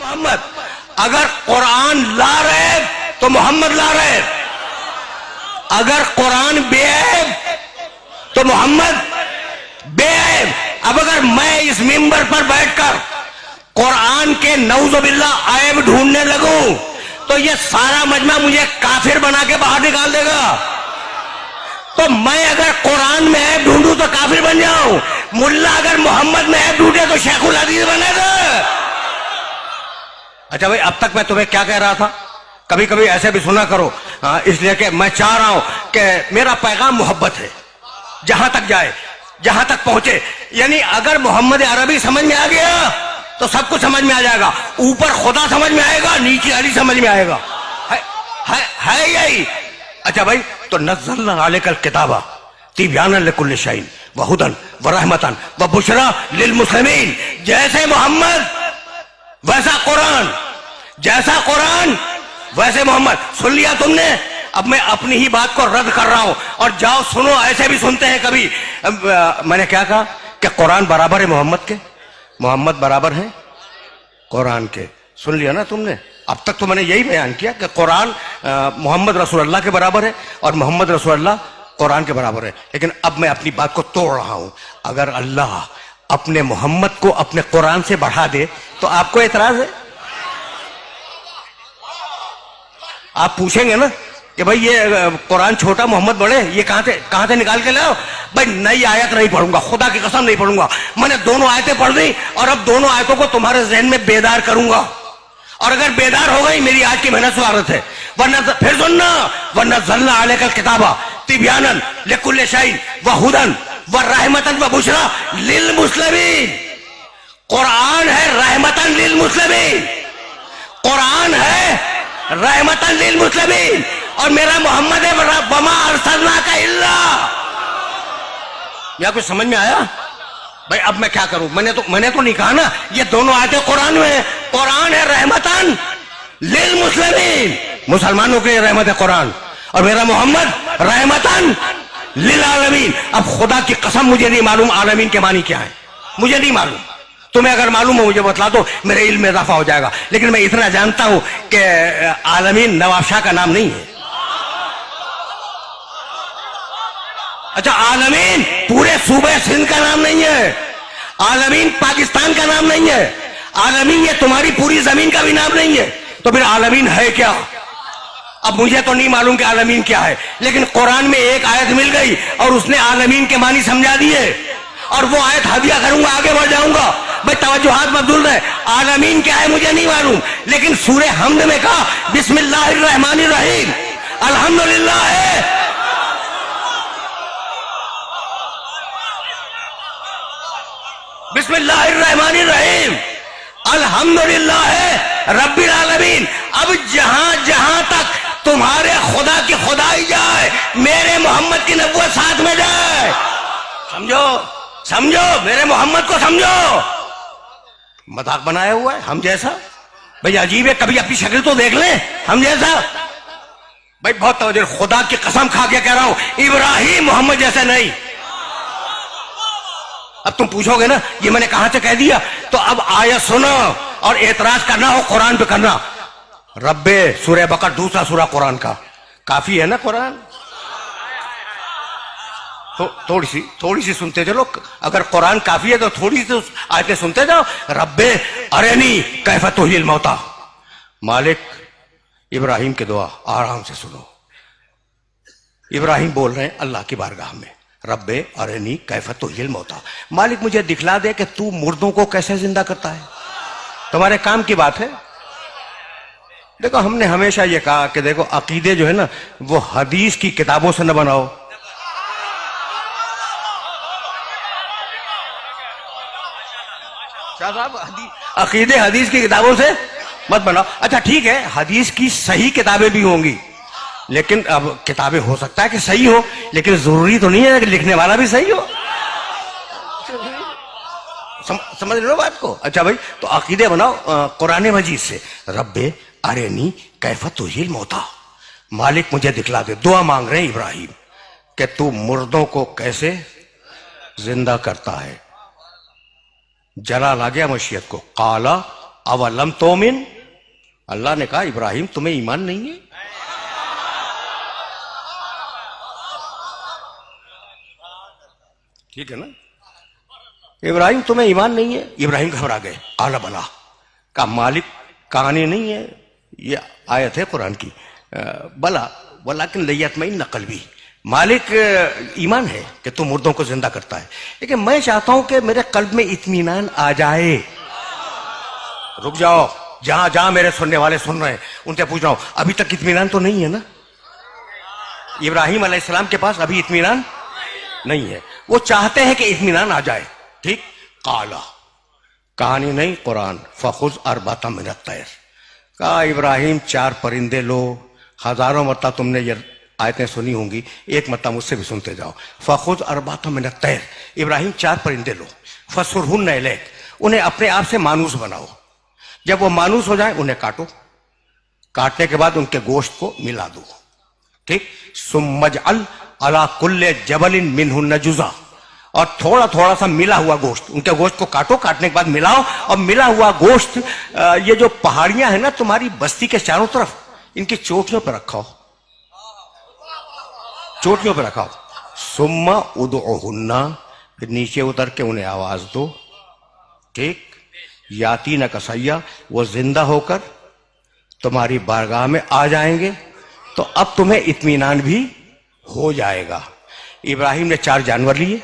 मोहम्मद, अगर कुरान ला रहे तो मोहम्मद ला रहे, अगर कुरान बेऐब तो मोहम्मद बेऐब। अब अगर मैं इस मिंबर पर बैठकर कुरान के नऊजुबिल्लाह ऐब ढूंढने लगूं तो ये सारा मजमा मुझे काफिर बना के बाहर निकाल देगा। तो मैं अगर कुरान में ऐब ढूंढूं तो काफिर बन जाऊं, मुल्ला अगर मोहम्मद में ऐब ढूंढे तो शेखुल हदीस बनेगा। अच्छा भाई, अब तक मैं तुम्हें क्या कह रहा था, कभी कभी ऐसे भी सुना करो, इसलिए कि मैं चाह रहा हूं कि मेरा पैगाम मोहब्बत है, जहां तक जाए, जहां तक पहुंचे। यानी अगर मोहम्मद अरबी समझ में आ गया तो सब कुछ समझ में आ जाएगा, ऊपर खुदा समझ में आएगा, नीचे अली समझ में आएगा, है यही। अच्छा भाई, तो नज़्ज़लना अलैकल किताबा तिब्यानन लिकुल्लि शैइन व हुदन व रहमतन व बुशरा लिल मुस्लिमीन। जैसे मोहम्मद वैसा कुरान, जैसा कुरान वैसे मोहम्मद। सुन लिया तुमने? अब मैं अपनी ही बात को रद्द कर रहा हूं, और जाओ सुनो, ऐसे भी सुनते हैं कभी। मैंने क्या कहा कि कुरान बराबर है मोहम्मद के, मोहम्मद बराबर है कुरान के। सुन लिया ना तुमने? अब तक तो मैंने यही बयान किया कि कुरान मोहम्मद रसूलुल्लाह के बराबर है और मोहम्मद रसूलुल्लाह कुरान के बराबर है। लेकिन अब मैं अपनी बात को तोड़ रहा हूं। अगर अल्लाह अपने मोहम्मद को अपने कुरान से बढ़ा दे तो आपको एतराज है? आप पूछेंगे ना कि भाई ये कुरान छोटा मोहम्मद बड़े, ये कहां से निकाल के लाओ? भाई नई आयत नहीं पढ़ूंगा, खुदा की कसम नहीं पढ़ूंगा। मैंने दोनों आयतें पढ़ दी और अब दोनों आयतों को तुम्हारे जहन में बेदार करूंगा, और अगर बेदार हो गई मेरी आज की मेहनत स्वागत है। वरना फिर सुनना, वरना नज़्ज़लना अलैकल किताबा तिब्यानन लिकुल्लि शैइन व हुदन व रहमतन व बुशरा लिल मुस्लिमीन। कुरान है रहमतन लिल मुस्लिमीन, कुरान है रहमतन लिल मुस्लिमीन, और मेरा मोहम्मद है वमा अरसलनाका इल्ला। या कुछ समझ में आया? भाई अब मैं क्या करूं? मैंने तो नहीं कहा ना, ये दोनों आयतें कुरान में। कुरान है रहमतन लिल मुस्लिमीन, मुसलमानों के रहमत है कुरान, और मेरा मोहम्मद रहमतन लिल आलमीन। अब खुदा की कसम मुझे नहीं मालूम आलमीन के मानी क्या है, मुझे नहीं मालूम। तुम्हें अगर मालूम हो मुझे बतला दो, मेरे इल्म में इजाफा हो जाएगा। लेकिन मैं इतना जानता हूं कि आलमीन नवाब शाह का नाम नहीं है। अच्छा, आलमीन पूरे सूबे सिंध का नाम नहीं है, आलमीन पाकिस्तान का नाम नहीं है, आलमीन ये तुम्हारी पूरी जमीन का भी नाम नहीं है। तो फिर आलमीन है क्या? अब मुझे तो नहीं मालूम कि आलमीन क्या है, लेकिन कुरान में एक आयत मिल गई और उसने आलमीन के मानी समझा दिए, और वो आयत हदिया करूंगा, आगे बढ़ जाऊंगा। भाई तवज्जुहात मबदूल रहे, आलमीन क्या है मुझे नहीं मालूम, लेकिन सूरे हमद में कहा बिस्मिल्लाहिर्रहमानिर्रहीम अल्हम्दुलिल्लाह है। बिस्मिल्लाहिर्रहमानिर्रहीम अल्हम्दुलिल्लाह है रब्बिल आलमीन। अब जहां जहां तक तुम्हारे खुदा की खुदाई जाए, मेरे मोहम्मद की नबुव्वत साथ में जाए। समझो, समझो, मेरे मोहम्मद को समझो। मजाक बनाया हुआ है हम जैसा? भाई अजीब है, कभी अपनी शक्ल तो देख लें हम जैसा। भाई बहुत तवज्जो, खुदा की कसम खा के कह रहा हूं, इब्राहिम मोहम्मद जैसे नहीं। अब तुम पूछोगे ना ये मैंने कहां से कह दिया, तो अब आयत सुनो, और एतराज करना हो कुरान पे करना। रब्बे सूरह बकरा दूसरा सूरा कुरान का, काफी है ना कुरान? तो थोड़ी सी सुनते चलो। अगर कुरान काफी है तो थोड़ी सी आयतें सुनते जाओ। रब्बे अरेनी कैफ तुहिल मौता। मालिक, इब्राहिम की दुआ आराम से सुनो। इब्राहिम बोल रहे हैं अल्लाह की बारगाह में, रब्बे अरेनी कैफ तुहिल मौता। मालिक मुझे दिखला दे कि तू मुर्दों को कैसे जिंदा करता है। तुम्हारे काम की बात है। देखो, हमने हमेशा ये कहा कि देखो अकीदे जो है ना वो हदीस की किताबों से न बनाओ। अकीदे हदीस की किताबों से मत बनाओ। अच्छा ठीक है, हदीस की सही किताबें भी होंगी, लेकिन अब किताबें हो सकता है कि सही हो, लेकिन जरूरी तो नहीं है कि लिखने वाला भी सही हो। समझ लो बात को। अच्छा भाई, तो अकीदे बनाओ कुरान मजीद से। रब्बे अरेनी कैफ तुहिल मौता, मालिक मुझे दिखला दे। दुआ मांग रहे हैं इब्राहिम कि तू मुर्दों को कैसे जिंदा करता है। जलाल आ गया मशीयत को। काला अवलम तोमिन, अल्लाह ने कहा इब्राहिम तुम्हें ईमान नहीं है? ठीक है ना, इब्राहिम तुम्हें ईमान नहीं है? इब्राहिम घबरा गए। आला बला का मालिक कहानी नहीं है, ये आयत है कुरान की। बला वलाकिन लयतमईन नकल भी, मालिक ईमान है कि तू मुर्दों को जिंदा करता है, लेकिन मैं चाहता हूं कि मेरे कल्ब में इत्मीनान आ जाए। रुक जाओ, जहां जहां मेरे सुनने वाले सुन रहे हैं उनसे पूछ रहा हूं, अभी तक इत्मीनान तो नहीं है ना? इब्राहिम अलैहिस्सलाम के पास अभी इत्मीनान नहीं है, वो चाहते हैं कि इत्मीनान आ जाए। ठीक, काला कहानी नहीं कुरान, फखुज अरबाता मिनत तैर, कहा इब्राहिम 4 परिंदे लो। हजारों मरता तुमने ये आयतें सुनी होंगी, एक मरता मुझसे भी सुनते जाओ। फखुज अरबाता मिनत तैर, इब्राहिम 4 परिंदे लो, फसुरहुन इलैक, उन्हें अपने आप से मानूस बनाओ। जब वो मानूस हो जाए उन्हें काटो, काटने के बाद उनके गोश्त को मिला दो। ठीक, सुम्मजअल अला कुल्ले जबलिन मिनहुन जुज़ा, और थोड़ा थोड़ा सा मिला हुआ गोश्त, उनके गोश्त को काटो, काटने के बाद मिलाओ, और मिला हुआ गोश्त ये जो पहाड़ियां हैं ना तुम्हारी बस्ती के चारों तरफ, इनकी चोटियों पर रखाओ, चोटियों पर रखाओ। सुम्मा उदउहुन्ना, फिर नीचे उतर के उन्हें आवाज दो। ठीक, याती न कसैया, वो जिंदा होकर तुम्हारी बारगाह में आ जाएंगे, तो अब तुम्हें इत्मीनान भी हो जाएगा। इब्राहिम ने 4 जानवर लिए,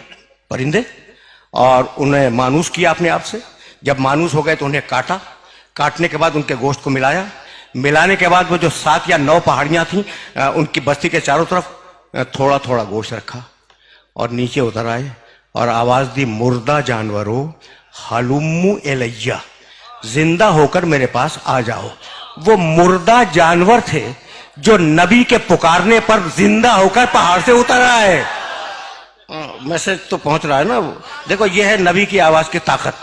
परिंदे, और उन्हें मानूस किया अपने आप से। जब मानूस हो गए तो उन्हें काटा, काटने के बाद उनके गोश्त को मिलाया, मिलाने के बाद वो जो 7 या 9 पहाड़ियां थीं उनकी बस्ती के चारों तरफ थोड़ा थोड़ा गोश्त रखा, और नीचे उतर आए और आवाज दी, मुर्दा जानवरों हलुम्मु एलैया, जिंदा होकर मेरे पास आ जाओ। वो मुर्दा जानवर थे जो नबी के पुकारने पर जिंदा होकर पहाड़ से उतर आए। मैसेज तो पहुंच रहा है ना? देखो, ये है नबी की आवाज की ताकत।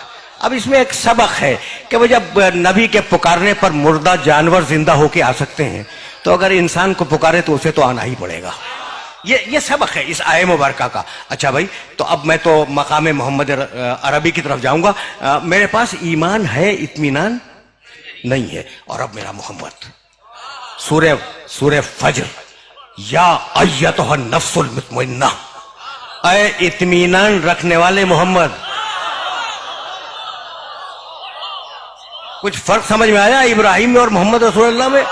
अब इसमें एक सबक है कि वो जब नबी के पुकारने पर मुर्दा जानवर जिंदा होके आ सकते हैं, तो अगर इंसान को पुकारे तो उसे तो आना ही पड़ेगा। ये सबक है इस आय मुबारका का। अच्छा भाई, तो अब मैं तो मकाम मोहम्मद अरबी की तरफ जाऊंगा। मेरे पास ईमान है, इत्मीनान नहीं है। और अब मेरा मोहम्मद, सूरह फज्र, या अय्यतुहा नफ्सुल मुतमइन्ना, ऐ इत्मीनान रखने वाले मोहम्मद। कुछ फर्क समझ में आया इब्राहिम में और मोहम्मद रसूलुल्लाह में?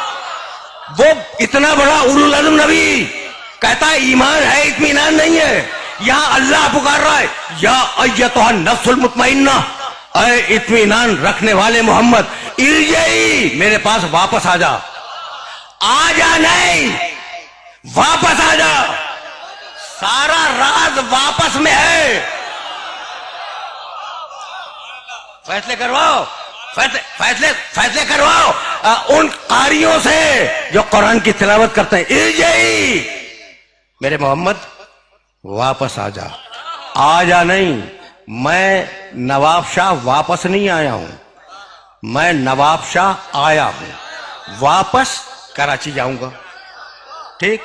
वो इतना बड़ा उलुल अज़्म नबी कहता है ईमान है, इत्मीनान नहीं है। यहां अल्लाह पुकार रहा है, या अय्यतुहा नफ्सुल मुतमइन्ना, ऐ इत्मीनान रखने वाले मोहम्मद, इरजई, मेरे पास वापस आ जा। आ जा नहीं, वापस आ जा। सारा राज वापस में है। फैसले करवाओ, फैसले करवाओ उन कारियों से जो कुरान की तिलावत करते हैं। इरजई, मेरे मोहम्मद वापस आ जा। आ जा नहीं, मैं नवाब शाह वापस नहीं आया हूं, मैं नवाब शाह आया हूं, वापस कराची जाऊंगा। ठीक,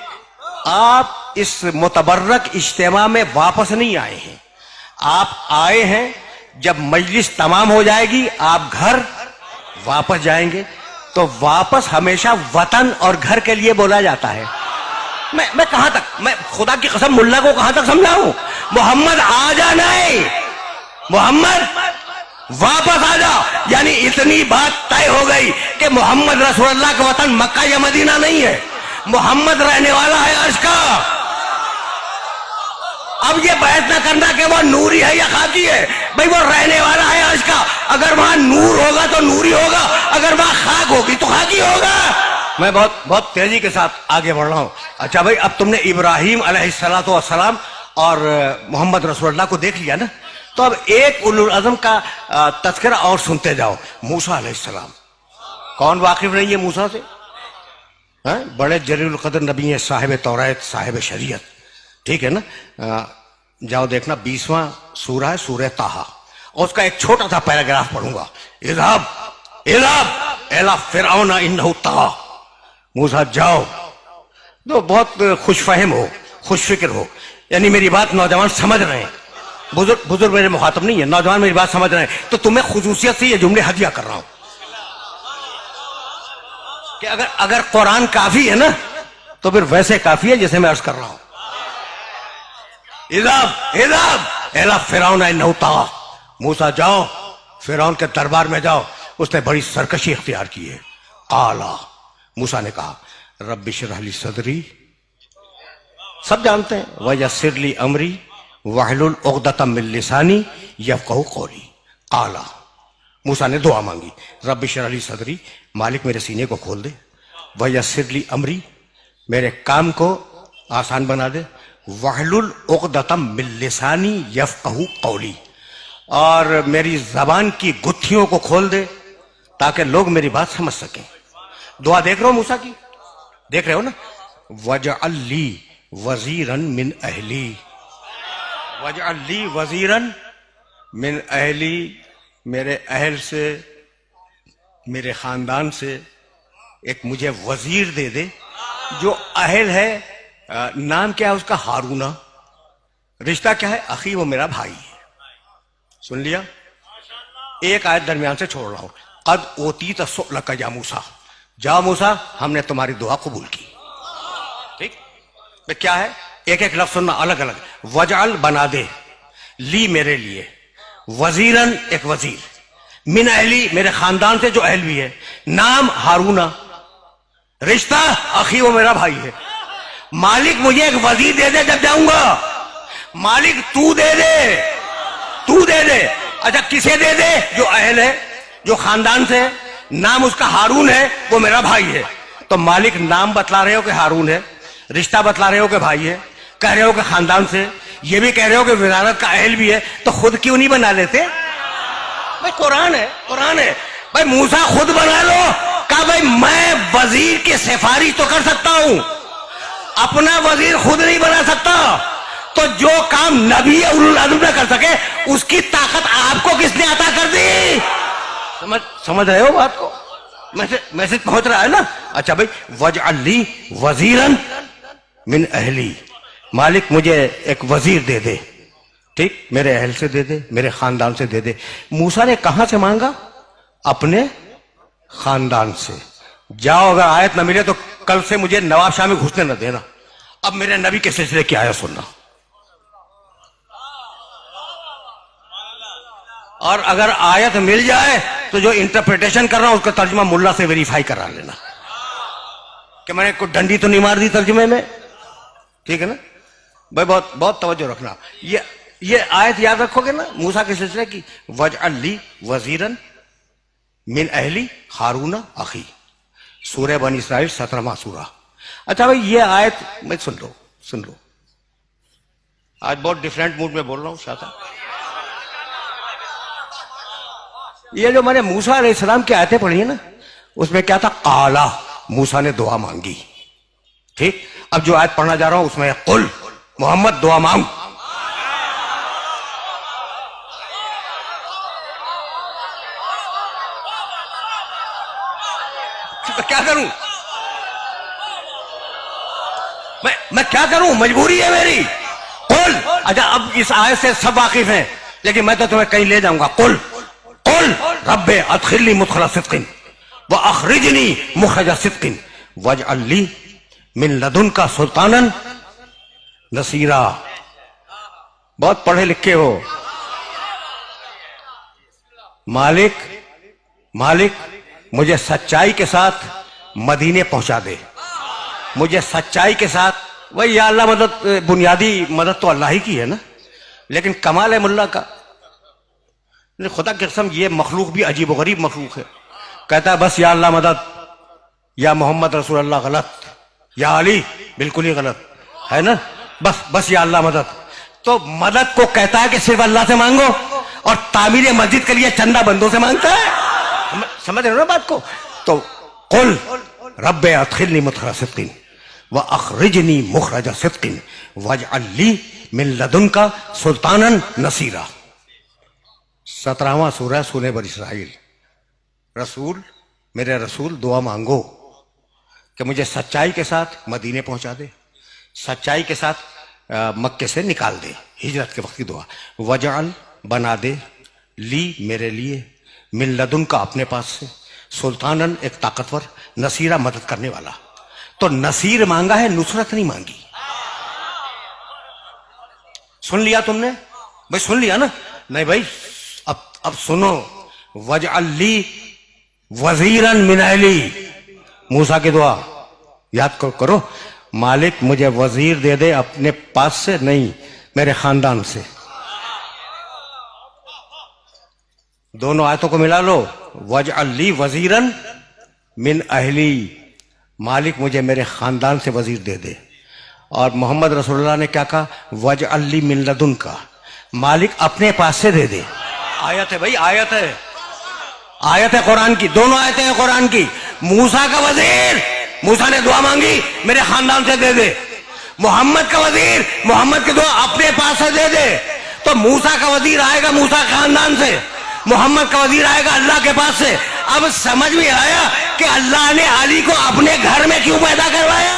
आप इस मुतबर्रक इज्तिमा में वापस नहीं आए हैं, आप आए हैं जब मजलिस तमाम हो जाएगी आप घर वापस जाएंगे। तो वापस हमेशा वतन और घर के लिए बोला जाता है। मैं कहां तक, मैं खुदा की कसम मुल्ला को कहां तक समझाऊं? मोहम्मद आ जा नहीं, मोहम्मद वापस आ जा। यानी इतनी बात तय हो गई कि मोहम्मद रसूलुल्लाह का वतन मक्का या मदीना नहीं है, मोहम्मद रहने वाला है अर्श का। अब ये बहस ना करना कि वो नूरी है या खाकी है, भाई वो रहने वाला है अर्श का। अगर वहां नूर होगा तो नूरी होगा, अगर वहां खाक होगी तो खाकी होगा। मैं बहुत तेजी के साथ आगे बढ़ रहा हूं। अच्छा भाई, अब तुमने इब्राहिम अलैहिस्सलातु वस्सलाम और मोहम्मद रसूलुल्लाह को देख लिया ना, तो अब एक उलुल अज़म का तज़किरा और सुनते जाओ। मूसा अलैहिस्सलाम, कौन वाकिफ नहीं है मूसा से? बड़े जलील क़द्र नबी है, साहिब तौरात, साहिब शरीयत। ठीक है ना? जाओ देखना, 20वां सूरा है, सूरह ताहा, और उसका एक छोटा सा पैराग्राफ पढ़ूंगा। इज़हब इला फ़िरऔन इन्नहु तग़ा, मूसा जाओ। तो बहुत खुशफहम हो, खुशफिक्र हो, यानी मेरी बात नौजवान समझ रहे हैं। बुजुर्ग मेरे मुखातब नहीं है, नौजवान मेरी बात समझ रहे हैं। तो तुम्हें खुसूसियत से ये जुमले हदिया कर रहा हूं। कि अगर अगर कुरान काफी है ना तो फिर वैसे काफी है जैसे मैं अर्ज कर रहा हूं। इज़ाब फिरौन नौता, मूसा जाओ फिरौन के दरबार में जाओ, उसने बड़ी सरकशी इख्तियार की है। आला मूसा ने कहा रब्बि इश्रह ली सदरी, सब जानते हैं, वयस्सिर अमरी वहलुल उक़दतम मिन लिसानी यफ़क़हू क़ौली। आला मूसा ने दुआ मांगी, रब्बि इश्रह ली सदरी, मालिक मेरे सीने को खोल दे, वयस्सिर अमरी, मेरे काम को आसान बना दे, वहलुल उक़दतम मिन लिसानी यफ़क़हू क़ौली, और मेरी जबान की गुत्थियों को खोल दे ताकि लोग मेरी बात समझ सकें। दुआ देख रहे हो मूसा की, देख रहे हो ना। वजअल ली वजीरन मिन अहली, वजअल ली वजीरन मिन अहली, मेरे अहल से, मेरे खानदान से एक मुझे वजीर दे दे। जो अहल है, नाम क्या है उसका? हारूना। रिश्ता क्या है? अखी, वो मेरा भाई है। सुन लिया? एक आयत दरमियान से छोड़ रहा हूं। कद ओती तसुलक या मूसा, जाओ मूसा हमने तुम्हारी दुआ कबूल की। ठीक, तो क्या है? एक एक लफ्ज सुनना अलग अलग। वजअल बना दे, ली मेरे लिए, वजीरन एक वजीर, मिन अहली मेरे खानदान से जो अहल भी है, नाम हारूना, रिश्ता अखी वो मेरा भाई है। मालिक मुझे एक वजीर दे दे जब जाऊंगा, मालिक तू दे दे, तू दे दे। अच्छा किसे दे दे? जो अहल है, जो खानदान से है, नाम उसका हारून है, वो मेरा भाई है। तो मालिक नाम बतला रहे हो कि हारून है, रिश्ता बतला रहे हो कि भाई है, कह रहे हो कि खानदान से, ये भी कह रहे हो कि विजारत का अहल भी है, तो खुद क्यों नहीं बना लेते? भाई कुरान है, कुरान है। भाई मूसा खुद बना लो। कहा भाई मैं वजीर की सिफारिश तो कर सकता हूं, अपना वजीर खुद नहीं बना सकता। तो जो काम नबी उलुल अज़्म न कर सके उसकी ताकत आपको किसने अता कर दी? समझ रहे हो बात को? मैसेज पहुंच रहा है ना? अच्छा भाई, वजअल ली वजीरन मिन अहली, मालिक मुझे एक वजीर दे दे। ठीक, मेरे अहल से दे दे, मेरे खानदान से दे दे। मूसा ने कहां से मांगा? अपने खानदान से। जाओ अगर आयत न मिले तो कल से मुझे नवाब शाह में घुसने न देना। अब मेरे नबी के सिलसिले की आयत सुनना, और अगर आयत मिल जाए तो जो इंटरप्रिटेशन कर रहा हूं उसका तर्जुमा मुल्ला से वेरीफाई करा लेना कि मैंने कोई डंडी तो नहीं मार दी तर्जुमे में। ठीक है ना भाई? बहुत बहुत तवज्जो रखना। ये आयत याद रखोगे ना मूसा के सिलसिले की, वजअल ली वजीरन मिन अहली हारूना अखी, सूरह बनी इसराइल 17वां सूरा। अच्छा भाई ये आयत मैं सुन लो। आज बहुत डिफरेंट मूड में बोल रहा हूं शाता। ये जो मैंने मूसा अलैहिस्सलाम की आयतें पढ़ी है ना, उसमें क्या था? काला, मूसा ने दुआ मांगी। ठीक, अब जो आयत पढ़ना जा रहा हूं उसमें कुल मोहम्मद दुआ मांग। क्या करूं मैं क्या करूं? मजबूरी है मेरी। कुल, अच्छा अब इस आयत से सब वाकिफ हैं, लेकिन मैं तो तुम्हें कहीं ले जाऊंगा। कुल रब्बे अदखिलनी मुदखला सिद्किन व अखरिजनी मुखरज सिद्किन वजअल ली मिन लदुनका सुल्तानन नसीरा। बहुत पढ़े लिखे हो। मालिक मुझे सच्चाई के साथ मदीने पहुंचा दे, मुझे सच्चाई के साथ। वही या अल्लाह मदद, बुनियादी मदद तो अल्लाह ही की है ना, लेकिन कमाल है मुल्ला का, खुदा की कसम ये मखलूक भी अजीब गरीब मखलूक है। कहता है बस या अल्लाह मदद, या मोहम्मद रसूलुल्लाह गलत, या अली बिल्कुल ही गलत है ना, बस या अल्लाह मदद। तो मदद को कहता है कि सिर्फ अल्लाह से मांगो, और तामीर मस्जिद के लिए चंदा बंदों से मांगता है। समझ रहे हो ना बात को? तो कुल रब्बे अदखिलनी मुदखला सिद्किन व अखरिजनी मुखरज सिद्किन वजअल ली मिन लदुनका सुल्तानन नसीरा। 17वां सूरह सूरह बनी इसराइल। रसूल, मेरे रसूल दुआ मांगो कि मुझे सच्चाई के साथ मदीने पहुंचा दे, सच्चाई के साथ मक्के से निकाल दे, हिजरत के वक्त की दुआ। वजअल बना दे, ली मेरे लिए, मिन लदुन का अपने पास से, सुल्तानन एक ताकतवर, नसीरा मदद करने वाला। तो नसीर मांगा है, नुसरत नहीं मांगी। सुन लिया तुमने भाई, सुन लिया ना? नहीं भाई, अब सुनो। वजअल्ली वजीरन मिन अहली, मूसा की दुआ याद करो। मालिक मुझे वजीर दे दे, अपने पास से नहीं, मेरे खानदान से। दोनों आयतों को मिला लो। वजअल्ली वजीरन मिन अहली, मालिक मुझे मेरे खानदान से वजीर दे दे। और मोहम्मद रसूलुल्लाह ने क्या कहा? वजअल्ली मिन लदुनका, मालिक अपने पास से दे दे। आयत है भाई, आयत है, आयत है कुरान की, दोनों आयतें हैं कुरान की। मूसा का वजीर, मूसा ने दुआ मांगी मेरे खानदान से दे दे। मोहम्मद का वजीर, मोहम्मद की दुआ अपने पास से दे दे। तो मूसा का वजीर आएगा मूसा खानदान से, मोहम्मद का वजीर आएगा अल्लाह के पास से। अब समझ में आया कि अल्लाह ने अली को अपने घर में क्यों पैदा करवाया।